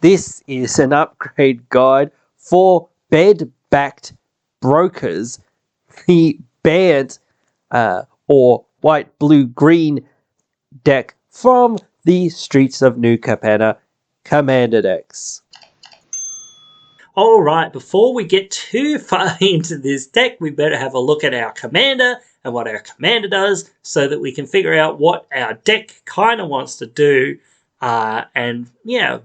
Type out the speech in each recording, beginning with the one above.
This is an upgrade guide for Bedecked Brokers, the banned or white, blue, green deck from the streets of New Capenna Commander decks. Alright, before we get too far into this deck, we better have a look at our commander and what our commander does so that we can figure out what our deck kind of wants to do and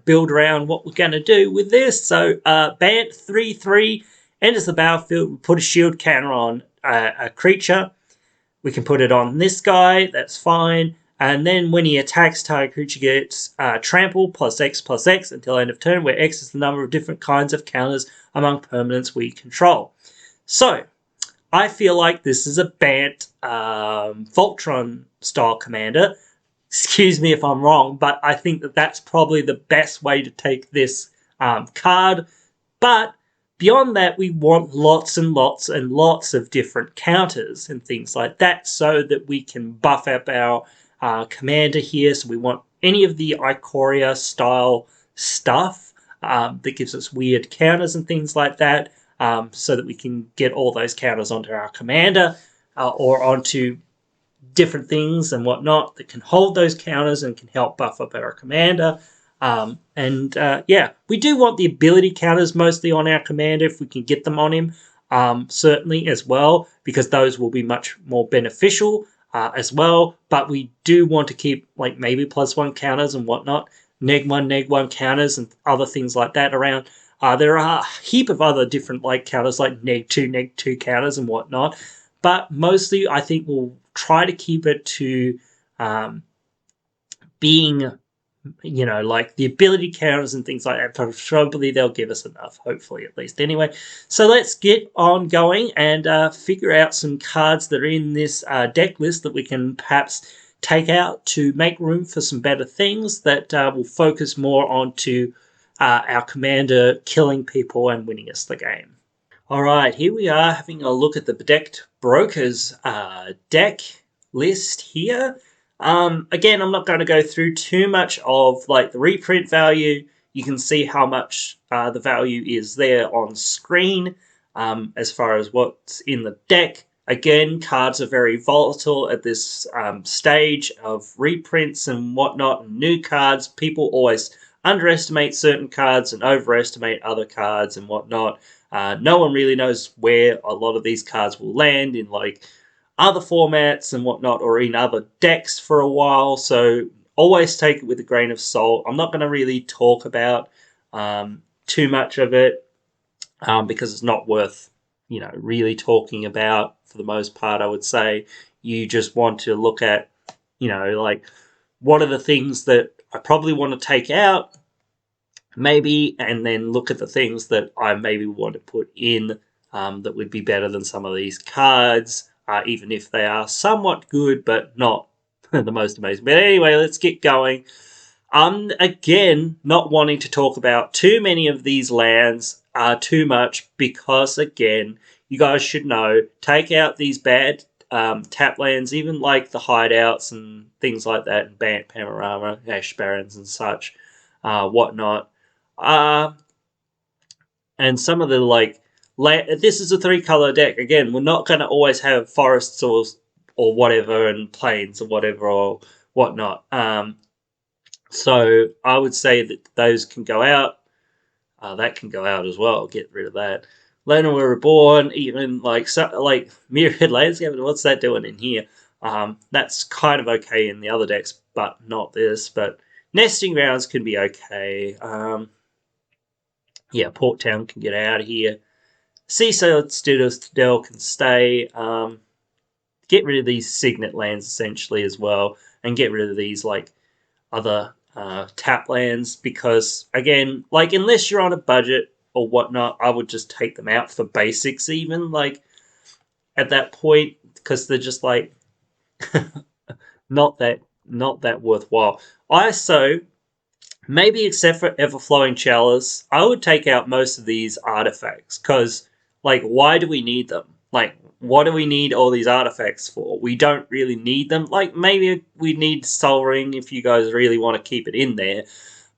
build around what we're going to do with this. So Bant 3/3 enters the battlefield. We put a shield counter on a creature. We can put it on this guy. That's fine. And then when he attacks, target creature gets trample +X until end of turn, where X is the number of different kinds of counters among permanents we control. So I feel like this is a Bant Voltron style commander. Excuse me if I'm wrong, but I think that that's probably the best way to take this card. But beyond that, we want lots and lots and lots of different counters and things like that so that we can buff up our commander here. So we want any of the Ikoria style stuff that gives us weird counters and things like that so that we can get all those counters onto our commander or onto different things and whatnot that can hold those counters and can help buff up our commander. We do want the ability counters mostly on our commander if we can get them on him, certainly as well, because those will be much more beneficial as well. But we do want to keep like maybe +1 counters and whatnot, neg1 counters and other things like that around. There are a heap of other different like counters like neg2 counters and whatnot, but mostly I think we'll try to keep it to being, like the ability counters and things like that. Probably they'll give us enough, hopefully at least. Anyway, so let's get on going and figure out some cards that are in this deck list that we can perhaps take out to make room for some better things that will focus more onto our commander killing people and winning us the game. Alright, here we are having a look at the Bedecked Brokers deck list here. Again, I'm not going to go through too much of like the reprint value. You can see how much the value is there on screen as far as what's in the deck. Again, cards are very volatile at this stage of reprints and whatnot, and new cards. People always underestimate certain cards and overestimate other cards and whatnot. No one really knows where a lot of these cards will land in like other formats and whatnot, or in other decks for a while. So always take it with a grain of salt. I'm not going to really talk about too much of it because it's not worth really talking about for the most part. I would say you just want to look at like what are the things that I probably want to take out maybe, and then look at the things that I maybe want to put in that would be better than some of these cards, even if they are somewhat good but not the most amazing. But anyway, let's get going. Again, not wanting to talk about too many of these lands too much because, again, you guys should know, take out these bad tap lands, even like the hideouts and things like that, and Bant Panorama, Ash Barrens and such, whatnot. And some of the this is a 3-color deck. Again, we're not going to always have forests or whatever and plains or whatever or whatnot. So I would say that those can go out. That can go out as well. Get rid of that. Land Were Reborn, even like Myriad Landscape. What's that doing in here? That's kind of okay in the other decks, but not this. But Nesting Grounds can be okay. Port Town can get out of here. Seaside Citadel can stay. Get rid of these Signet lands essentially as well, and get rid of these like other tap lands because, again, like unless you're on a budget or whatnot, I would just take them out for basics even like at that point because they're just like not that worthwhile. ISO, maybe except for Everflowing Chalice, I would take out most of these artifacts because, like, why do we need them? Like, what do we need all these artifacts for? We don't really need them. Like, maybe we need Sol Ring if you guys really want to keep it in there.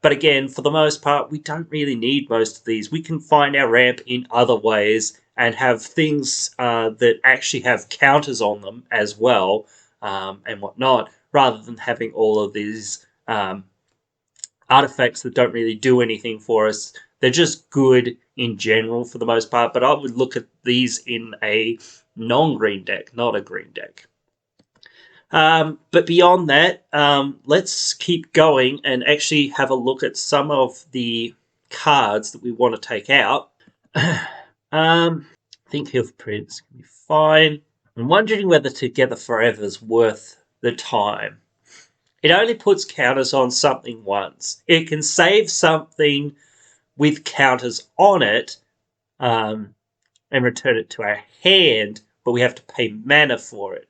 But again, for the most part, we don't really need most of these. We can find our ramp in other ways and have things that actually have counters on them as well, and whatnot, rather than having all of these artifacts that don't really do anything for us. They're just good in general for the most part, but I would look at these in a non-green deck, not a green deck. But beyond that, let's keep going and actually have a look at some of the cards that we want to take out. I think Health Prince can be fine. I'm wondering whether Together Forever is worth the time. It only puts counters on something once. It can save something with counters on it and return it to our hand, but we have to pay mana for it.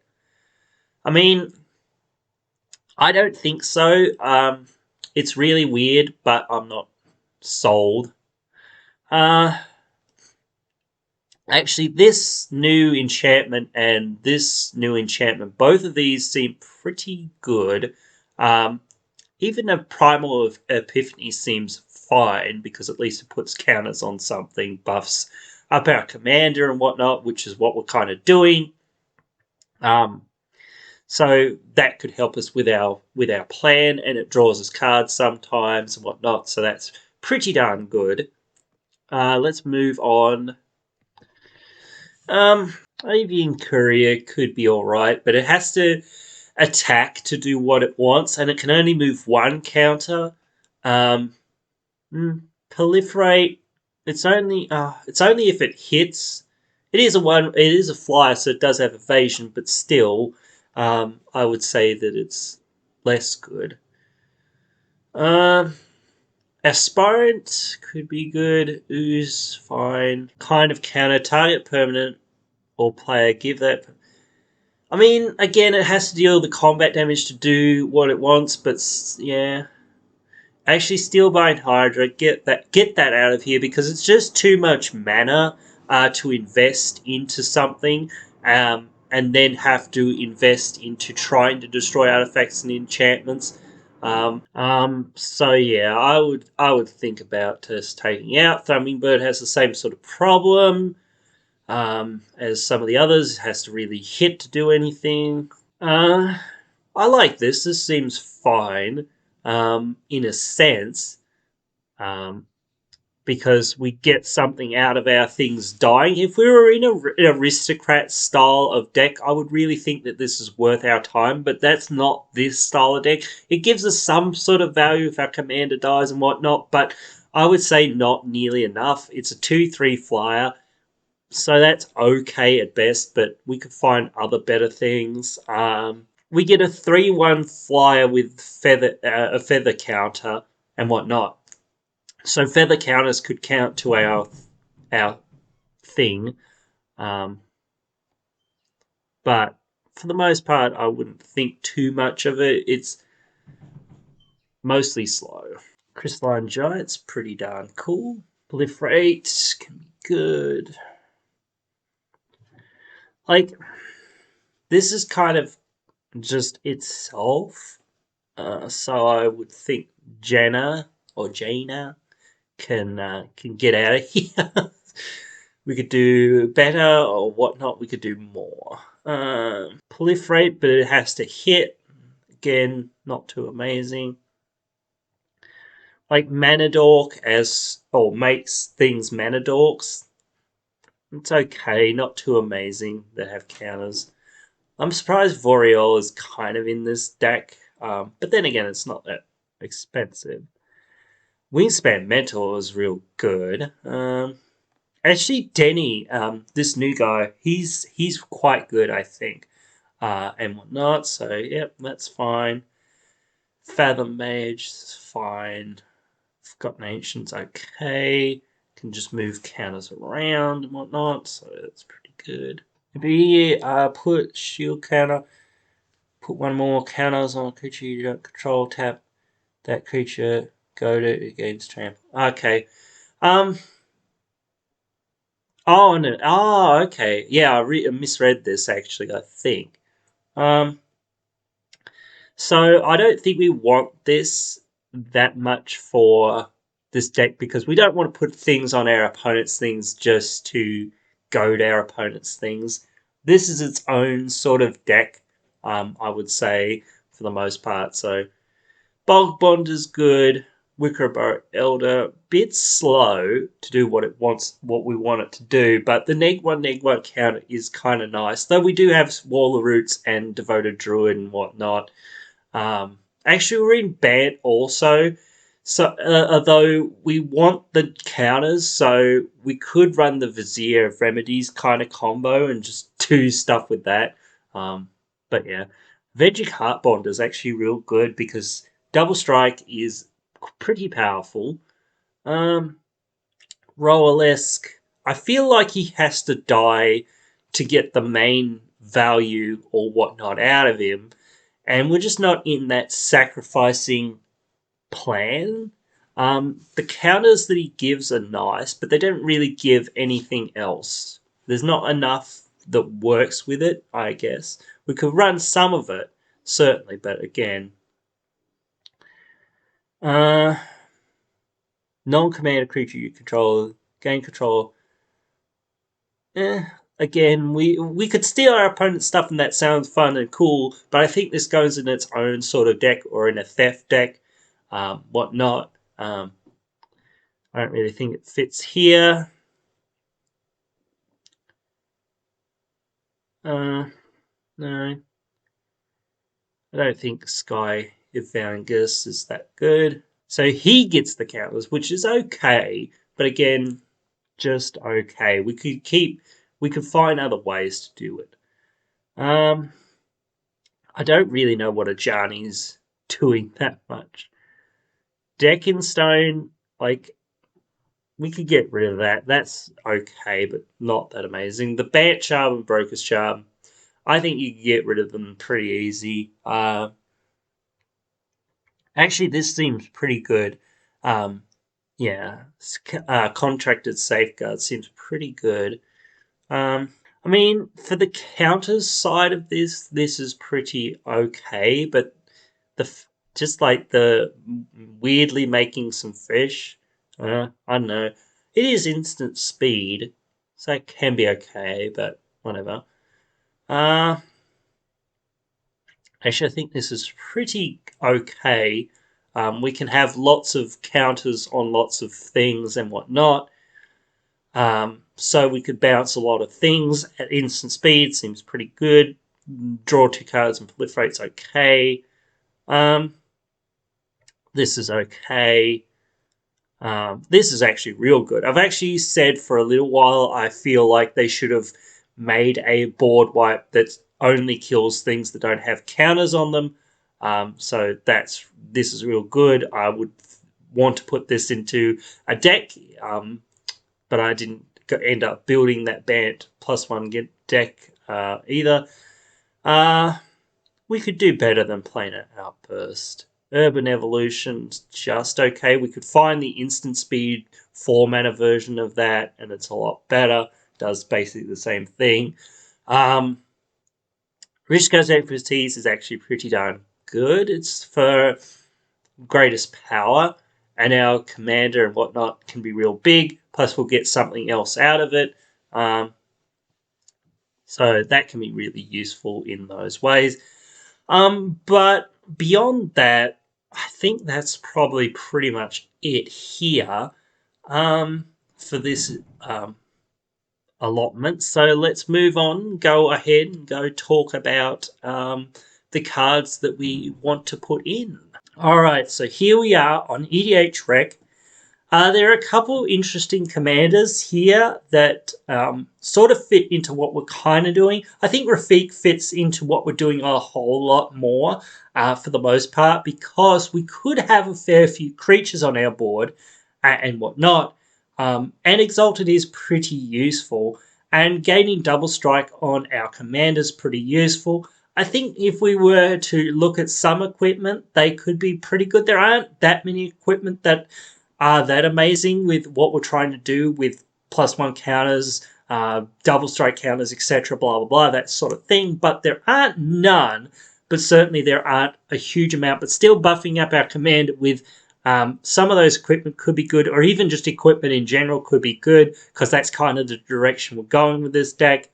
I mean, I don't think so. It's really weird, but I'm not sold. Actually, this new enchantment and this new enchantment, both of these seem pretty good. Even a Primal Epiphany seems fine because at least it puts counters on something, buffs up our commander and whatnot, which is what we're kind of doing. So that could help us with our plan, and it draws us cards sometimes and whatnot. So that's pretty darn good. Let's move on. Avian Courier could be alright, but it has to attack to do what it wants, and it can only move one counter. Proliferate. It's only if it hits. It is a flyer, so it does have evasion, but still, I would say that it's less good. Aspirant could be good. Ooze, fine. Kind of counter target permanent or player. Give that. I mean, again, it has to deal with the combat damage to do what it wants, but yeah. Actually, Steelbind Hydra, get that out of here because it's just too much mana to invest into something, and then have to invest into trying to destroy artifacts and enchantments. So yeah, I would think about just taking out. Hummingbird has the same sort of problem as some of the others. It has to really hit to do anything. I like this. This seems fine in a sense, because we get something out of our things dying. If we were in an aristocrat style of deck, I would really think that this is worth our time, but that's not this style of deck. It gives us some sort of value if our commander dies and whatnot, but I would say not nearly enough. It's a 2/3 flyer, so that's okay at best, but we could find other better things. We get a 3/1 flyer with a feather counter and whatnot. So feather counters could count to our thing, but for the most part, I wouldn't think too much of it. It's mostly slow. Crystalline Giant's pretty darn cool. Proliferate can be good. Like, this is kind of just itself. So I would think Jaina can get out of here. We could do better or whatnot. We could do more. Proliferate, but it has to hit. Again, not too amazing. Like Mana Dork makes things Mana Dorks. It's okay, not too amazing. They have counters. I'm surprised Voriol is kind of in this deck, but then again, it's not that expensive. Wingspan Mentor is real good. Actually, Denny, this new guy, he's quite good, I think, and whatnot. So, yep, that's fine. Fathom Mage is fine. Forgotten Ancient's okay. Can just move counters around and whatnot, so that's pretty good. Maybe put shield counter. Put one more counters on a creature you don't control. Tap that creature. Go to against trample. Okay. Oh no. Oh, okay. Yeah, I misread this actually. I think. So I don't think we want this that much for this deck because we don't want to put things on our opponent's things just to goad our opponent's things. This is its own sort of deck, I would say, for the most part. So Bulk Bond is good. Wickeraborough Elder, bit slow to do what we want it to do, but the neg 1 counter is kind of nice. Though we do have Wall of Roots and Devoted Druid and whatnot. Actually, we're in Bant also, so although we want the counters, so we could run the Vizier of Remedies kind of combo and just do stuff with that. But yeah, Veggie Heartbond is actually real good because Double Strike is pretty powerful. Roalesk, I feel like he has to die to get the main value or whatnot out of him, and we're just not in that sacrificing plan. The counters that he gives are nice, but they don't really give anything else. There's not enough that works with it, I guess. We could run some of it, certainly, but again, non-commander creature you control, gain control. Again, we could steal our opponent's stuff and that sounds fun and cool, but I think this goes in its own sort of deck or in a theft deck, whatnot. I don't really think it fits here. No. I don't think Sky Evangus is that good. So he gets the counters, which is okay, but again, just okay. We could find other ways to do it. I don't really know what Ajani's doing that much. Deck in Stone, like, we could get rid of that. That's okay, but not that amazing. The Bant Charm and Broker's Charm, I think you can get rid of them pretty easy. Actually, this seems pretty good. Yeah, Contracted Safeguard seems pretty good. I mean, for the counters side of this is pretty okay, but just like the weirdly making some fish, I don't know. It is instant speed, so it can be okay, but whatever. Actually, I think this is pretty okay. We can have lots of counters on lots of things and whatnot. So we could bounce a lot of things at instant speed. Seems pretty good. Draw 2 cards and proliferate's okay. This is okay. This is actually real good. I've actually said for a little while I feel like they should have made a board wipe that only kills things that don't have counters on them. So this is real good. I would want to put this into a deck, but I didn't end up building that Bant +1 deck either. We could do better than Planet Outburst. Urban Evolution's just okay. We could find the instant speed 4-mana version of that, and it's a lot better. Does basically the same thing. Rishka's expertise is actually pretty darn good. It's for greatest power, and our commander and whatnot can be real big. Plus, we'll get something else out of it. So that can be really useful in those ways. But beyond that, I think that's probably pretty much it here for this allotment. So let's move on, go ahead and go talk about the cards that we want to put in. All right, so here we are on EDH Rec. There are a couple interesting commanders here that sort of fit into what we're kind of doing. I think Rafiq fits into what we're doing a whole lot more for the most part, because we could have a fair few creatures on our board and whatnot. And Exalted is pretty useful, and gaining double strike on our commander is pretty useful. I think if we were to look at some equipment, they could be pretty good. There aren't that many equipment that are that amazing with what we're trying to do with +1 counters, double strike counters, etc., blah, blah, blah, that sort of thing. But there aren't none, but certainly there aren't a huge amount, but still buffing up our commander with Some of those equipment could be good, or even just equipment in general could be good, because that's kind of the direction we're going with this deck.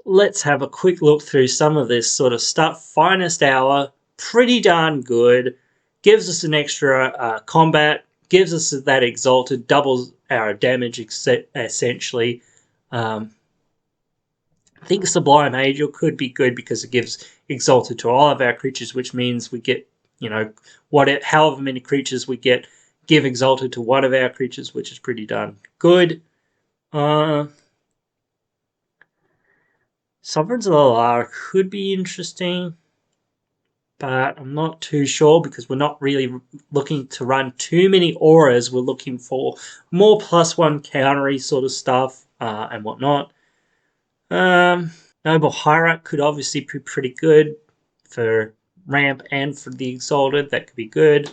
Let's have a quick look through some of this sort of stuff. Finest Hour, pretty darn good. Gives us an extra combat, gives us that Exalted, doubles our damage essentially. I think Sublime Angel could be good because it gives Exalted to all of our creatures, which means we get, however many creatures we get, give Exalted to one of our creatures, which is pretty darn good. Sovereigns of the Lara could be interesting, but I'm not too sure because we're not really looking to run too many auras. We're looking for more +1 countery sort of stuff and whatnot. Noble Hierarch could obviously be pretty good for ramp and for the Exalted. That could be good.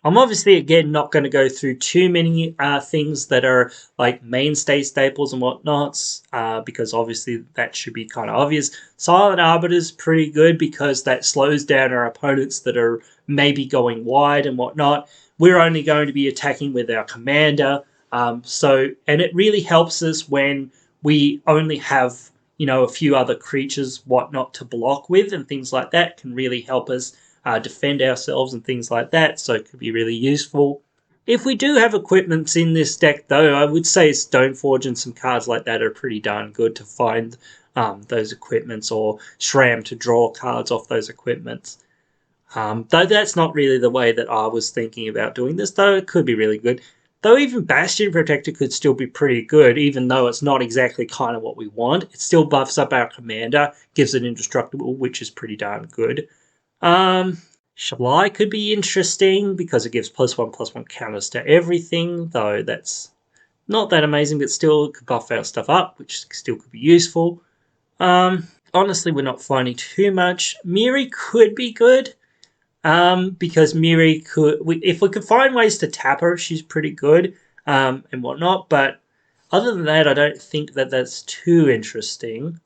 I'm obviously, again, not going to go through too many things that are like mainstay staples and whatnots, because obviously that should be kind of obvious. Silent Arbiter is pretty good because that slows down our opponents that are maybe going wide and whatnot. We're only going to be attacking with our commander, and it really helps us when we only have, a few other creatures, whatnot, to block with, and things like that can really help us defend ourselves and things like that, so it could be really useful. If we do have equipments in this deck, though, I would say Stoneforge and some cards like that are pretty darn good to find those equipments, or Shram to draw cards off those equipments. Though that's not really the way that I was thinking about doing this, though it could be really good. Though even Bastion Protector could still be pretty good, even though it's not exactly kind of what we want. It still buffs up our commander, gives it indestructible, which is pretty darn good. Shalai could be interesting because it gives +1/+1 counters to everything, though that's not that amazing, but still could buff our stuff up, which still could be useful. Honestly, we're not finding too much. Miri could be good, because Miri if we could find ways to tap her, she's pretty good, and whatnot, but other than that, I don't think that that's too interesting.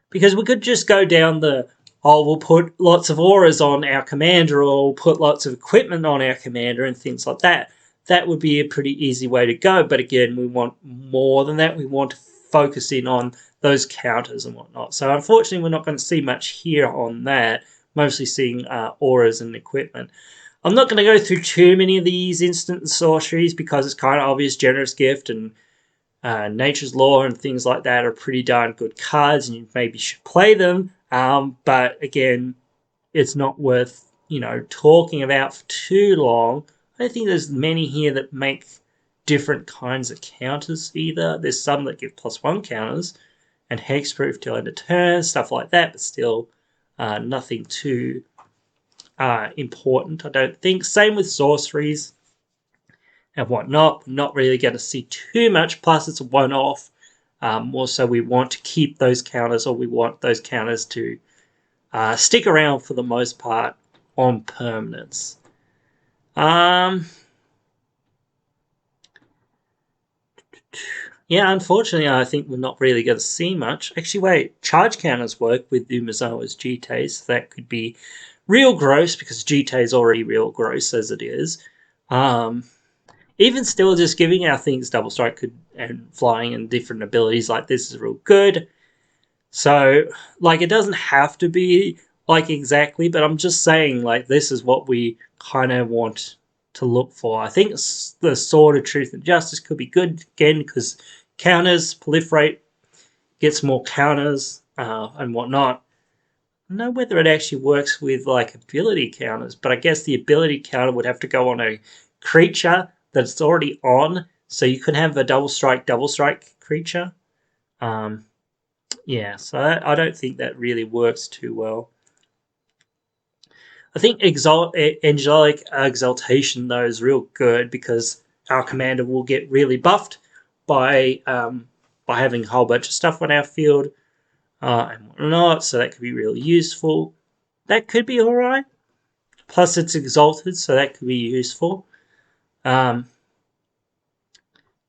Because we could just go down we'll put lots of auras on our commander, or we'll put lots of equipment on our commander and things like that. That would be a pretty easy way to go, but again, we want more than that. We want to focus in on those counters and whatnot. So unfortunately, we're not going to see much here on that, mostly seeing auras and equipment. I'm not going to go through too many of these instant sorceries because it's kind of obvious. Generous Gift and Nature's Law and things like that are pretty darn good cards, and you maybe should play them. But again, it's not worth talking about for too long. I don't think there's many here that make different kinds of counters either. There's some that give +1 counters and hexproof till end of turn, stuff like that, but still nothing too important, I don't think. Same with sorceries and whatnot. We're not really going to see too much, plus it's a one-off. Also, we want to keep those counters, or we want those counters to stick around for the most part on permanence. Yeah, unfortunately, I think we're not really going to see much. Actually, wait, charge counters work with Umezawa's GT, so that could be real gross, because GT is already real gross as it is. Even still, just giving our things double strike and flying and different abilities like this is real good. So, it doesn't have to be exactly, but I'm just saying, this is what we kind of want to look for. I think the Sword of Truth and Justice could be good again because counters, proliferate, gets more counters and whatnot. I don't know whether it actually works with ability counters, but I guess the ability counter would have to go on a creature that's already on, so you could have a double strike creature. Yeah, so I don't think that really works too well. I think Angelic Exaltation, though, is real good because our commander will get really buffed by having a whole bunch of stuff on our field and whatnot, so that could be really useful. That could be alright. Plus, it's Exalted, so that could be useful.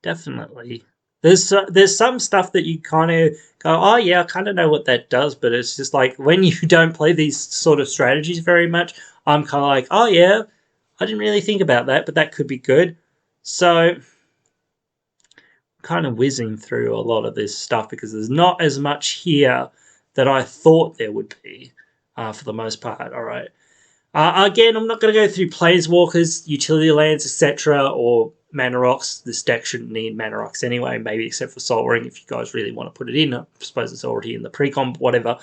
Definitely. There's some stuff that you kind of go, oh yeah, I kind of know what that does, but it's just like when you don't play these sort of strategies very much, I'm kind of like, oh yeah, I didn't really think about that, but that could be good. So kind of whizzing through a lot of this stuff because there's not as much here that I thought there would be for the most part. All right. Again, I'm not going to go through Planeswalkers, Utility Lands, etc., or Mana Rocks. This deck shouldn't need Mana Rocks anyway, maybe except for Soul Ring if you guys really want to put it in. I suppose it's already in the precon, whatever.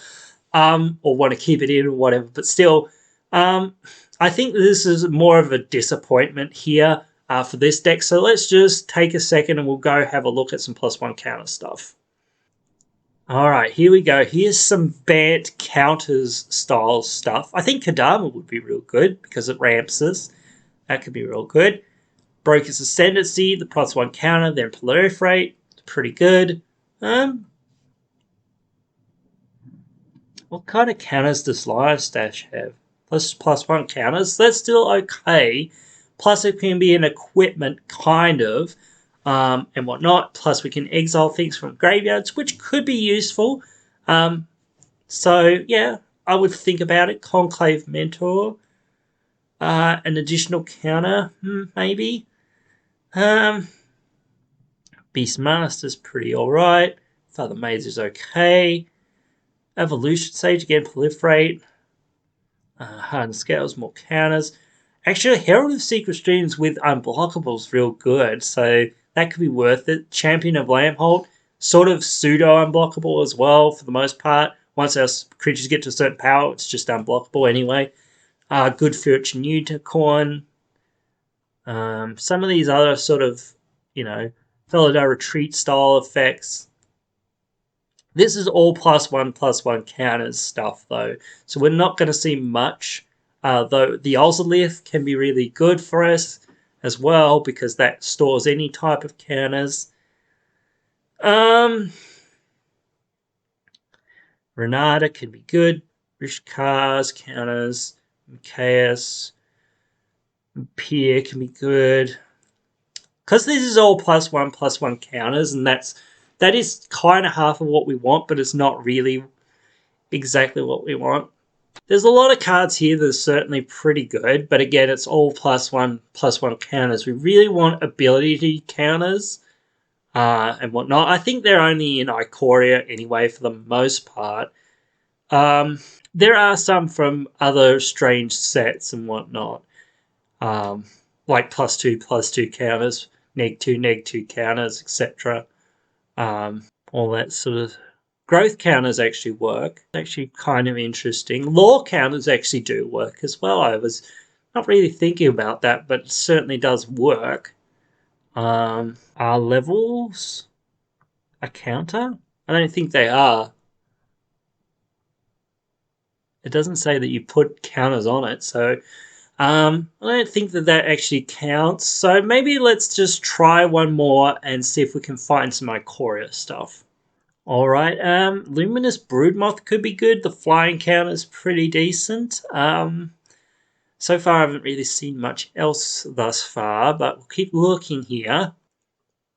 Or want to keep it in or whatever. But still, I think this is more of a disappointment here for this deck. So let's just take a second and we'll go have a look at some +1 counter stuff. All right, here we go. Here's some Bant counters style stuff. I think Kadama would be real good because it ramps us. That could be real good. Broker's Ascendancy, the +1 counter, then Proliferate. Pretty good. What kind of counters does Live Stash have? +1 counters. That's still okay. Plus, it can be an equipment, kind of, and whatnot. Plus, we can exile things from graveyards, which could be useful. So, yeah, I would think about it. Conclave Mentor. An additional counter, maybe. Beastmaster's pretty alright. Father Maze is okay. Evolution Sage, again, Proliferate. Hardened Scales, more counters. Actually, Herald of Secret Streams with Unblockable is real good, so that could be worth it. Champion of Lambholt, sort of pseudo-unblockable as well, for the most part. Once our creatures get to a certain power, it's just unblockable anyway. Good Fortune Unicorn. Some of these other sort of, Felidar Retreat style effects. This is all +1 counters stuff, though. So we're not going to see much. Though the Ozolith can be really good for us as well because that stores any type of counters. Renata can be good. Rishkar's counters. Chaos. Pier can be good. Because this is all +1 counters, and that is kind of half of what we want, but it's not really exactly what we want. There's a lot of cards here that are certainly pretty good, but again, it's all +1 counters. We really want ability counters and whatnot. I think they're only in Ikoria anyway for the most part. There are some from other strange sets and whatnot, like +2 counters, -2 counters, etc. All that sort of growth counters actually work. Actually kind of interesting. Law counters actually do work as well. I was not really thinking about that, but it certainly does work. Are levels a counter? I don't think they are. It doesn't say that you put counters on it, so I don't think that actually counts. So maybe let's just try one more and see if we can find some Ikoria stuff. Alright, Luminous Broodmoth could be good. The flying counter is pretty decent. So far I haven't really seen much else thus far, but we'll keep looking here.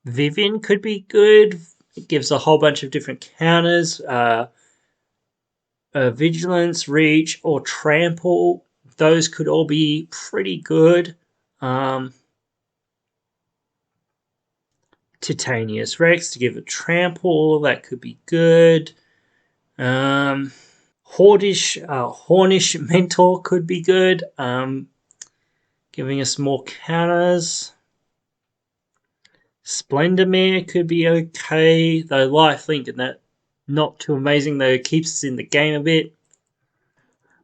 Vivian could be good. It gives a whole bunch of different counters. Vigilance, Reach, or Trample. Those could all be pretty good. Titanius Rex to give a trample, that could be good. Hornish Mentor could be good, giving us more counters. Splendormare could be okay, though lifelink and that not too amazing, though it keeps us in the game a bit.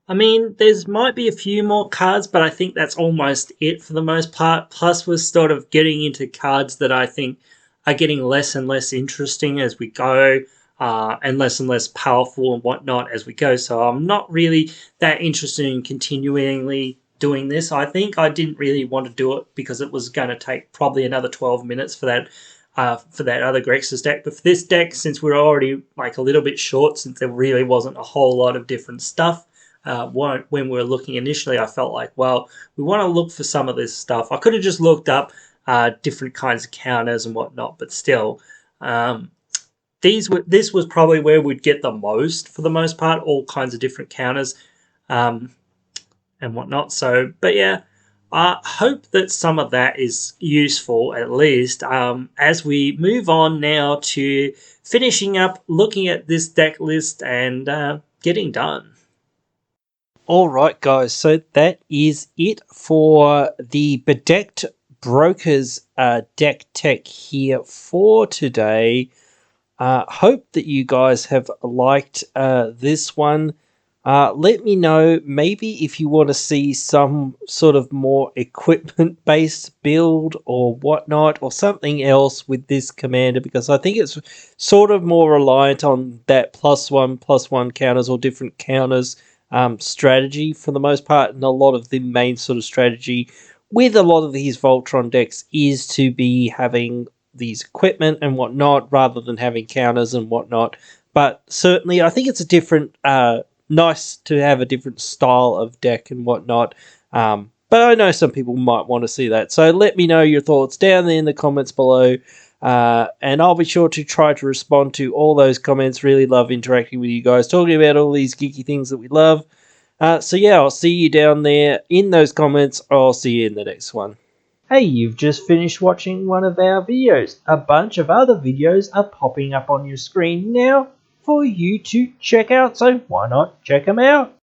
I mean, there's might be a few more cards, but I think that's almost it for the most part. Plus, we're sort of getting into cards that I think are getting less and less interesting as we go, and less powerful and whatnot as we go. So I'm not really that interested in continually doing this. I think I didn't really want to do it because it was going to take probably another 12 minutes for that other Grex's deck. But for this deck, since we're already like a little bit short, since there really wasn't a whole lot of different stuff, when we were looking initially, I felt like, well, we want to look for some of this stuff. I could have just looked up different kinds of counters and whatnot, but still, This was probably where we'd get the most for the most part, all kinds of different counters and whatnot. So, but yeah, I hope that some of that is useful at least as we move on now to finishing up looking at this deck list and getting done. All right, guys. So that is it for the Bedecked Brokers deck tech here for today. Hope that you guys have liked this one. Let me know maybe if you want to see some sort of more equipment based build or whatnot, or something else with this commander, because I think it's sort of more reliant on that +1/+1 counters or different counters strategy for the most part. And a lot of the main sort of strategy with a lot of these Voltron decks is to be having these equipment and whatnot rather than having counters and whatnot. But certainly, I think it's a different, nice to have a different style of deck and whatnot. But I know some people might want to see that. So let me know your thoughts down there in the comments below. And I'll be sure to try to respond to all those comments. Really love interacting with you guys, talking about all these geeky things that we love. So yeah, I'll see you down there in those comments. I'll see you in the next one. Hey, you've just finished watching one of our videos. A bunch of other videos are popping up on your screen now for you to check out, so why not check them out?